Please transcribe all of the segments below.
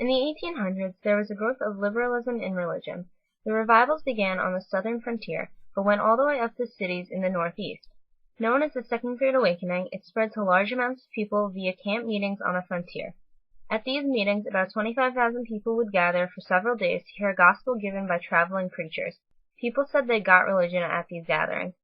In the 1800s, there was a growth of liberalism in religion. The revivals began on the southern frontier, but went all the way up to cities in the northeast. Known as the Second Great Awakening, it spread to large amounts of people via camp meetings on the frontier. At these meetings, about 25,000 people would gather for several days to hear a gospel given by traveling preachers. People said they got religion at these gatherings.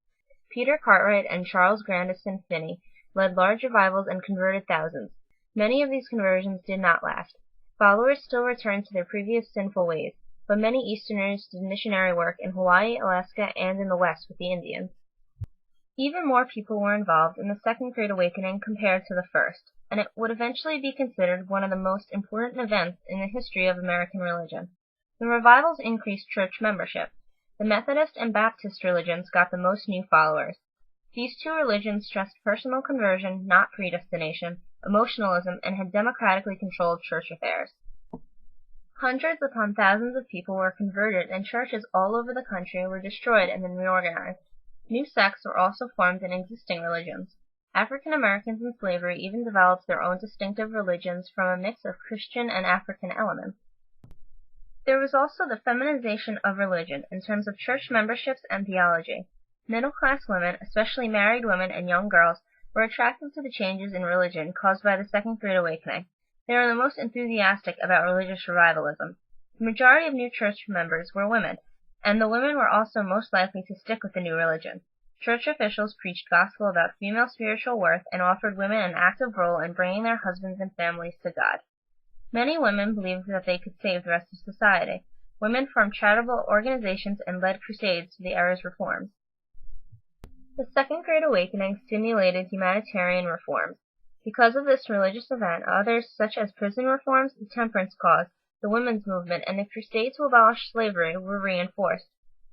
Peter Cartwright and Charles Grandison Finney led large revivals and converted thousands. Many of these conversions did not last. Followers still returned to their previous sinful ways, but many Easterners did missionary work in Hawaii, Alaska, and in the West with the Indians. Even more people were involved in the Second Great Awakening compared to the first, and it would eventually be considered one of the most important events in the history of American religion. The revivals increased church membership. The Methodist and Baptist religions got the most new followers. These two religions stressed personal conversion, not predestination, emotionalism, and had democratically controlled church affairs. Hundreds upon thousands of people were converted, and churches all over the country were destroyed and then reorganized. New sects were also formed in existing religions. African Americans in slavery even developed their own distinctive religions from a mix of Christian and African elements. There was also the feminization of religion in terms of church memberships and theology. Middle-class women, especially married women and young girls, were attracted to the changes in religion caused by the Second Great Awakening. They were the most enthusiastic about religious revivalism. The majority of new church members were women, and the women were also most likely to stick with the new religion. Church officials preached gospel about female spiritual worth and offered women an active role in bringing their husbands and families to God. Many women believed that they could save the rest of society. Women formed charitable organizations and led crusades to the era's reforms. The Second Great Awakening stimulated humanitarian reforms. Because of this religious event, others such as prison reforms, the temperance cause, the women's movement, and the crusade to abolish slavery were reinforced.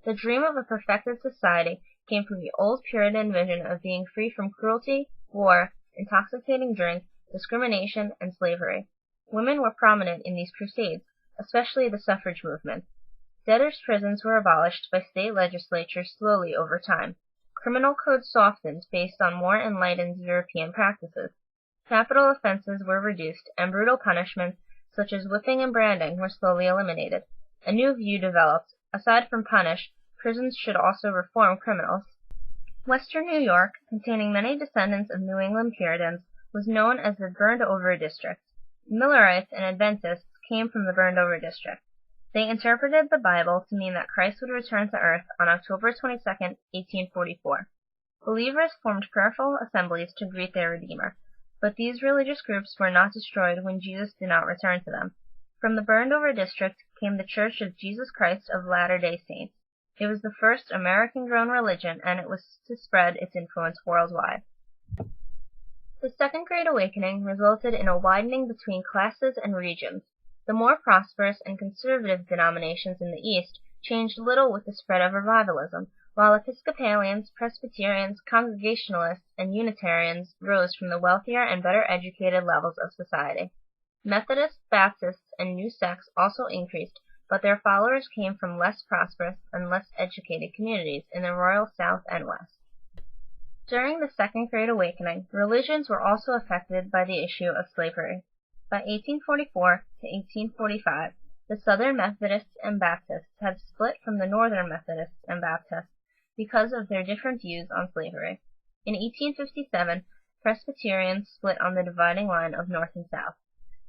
The dream of a perfected society came from the old Puritan vision of being free from cruelty, war, intoxicating drink, discrimination, and slavery. Women were prominent in these crusades, especially the suffrage movement. Debtors' prisons were abolished by state legislatures slowly over time. Criminal codes softened based on more enlightened European practices. Capital offenses were reduced, and brutal punishments, such as whipping and branding, were slowly eliminated. A new view developed. Aside from punish, prisons should also reform criminals. Western New York, containing many descendants of New England Puritans, was known as the burned-over district. Millerites and Adventists came from the burned-over district. They interpreted the Bible to mean that Christ would return to earth on October 22, 1844. Believers formed prayerful assemblies to greet their Redeemer, but these religious groups were not destroyed when Jesus did not return to them. From the burned-over district came the Church of Jesus Christ of Latter-day Saints. It was the first American-grown religion, and it was to spread its influence worldwide. The Second Great Awakening resulted in a widening between classes and regions. The more prosperous and conservative denominations in the East changed little with the spread of revivalism, while Episcopalians, Presbyterians, Congregationalists, and Unitarians rose from the wealthier and better educated levels of society. Methodists, Baptists, and new sects also increased, but their followers came from less prosperous and less educated communities in the Royal South and West. During the Second Great Awakening, religions were also affected by the issue of slavery. By 1844 to 1845, the Southern Methodists and Baptists had split from the Northern Methodists and Baptists because of their different views on slavery. In 1857, Presbyterians split on the dividing line of North and South.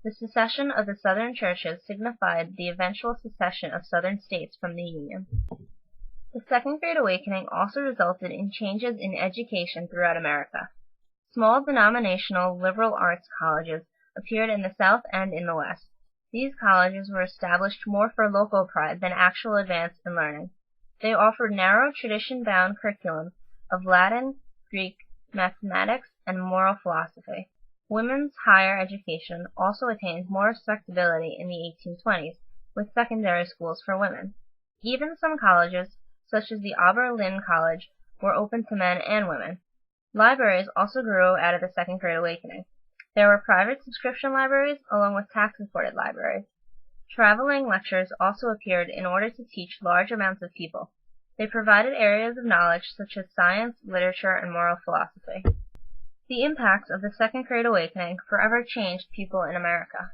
The secession of the Southern churches signified the eventual secession of Southern states from the Union. The Second Great Awakening also resulted in changes in education throughout America. Small denominational liberal arts colleges appeared in the South and in the West. These colleges were established more for local pride than actual advance in learning. They offered narrow tradition-bound curriculums of Latin, Greek, mathematics, and moral philosophy. Women's higher education also attained more respectability in the 1820s, with secondary schools for women. Even some colleges, such as the Oberlin College, were open to men and women. Libraries also grew out of the Second Great Awakening. There were private subscription libraries along with tax-supported libraries. Traveling lectures also appeared in order to teach large amounts of people. They provided areas of knowledge such as science, literature, and moral philosophy. The impacts of the Second Great Awakening forever changed people in America.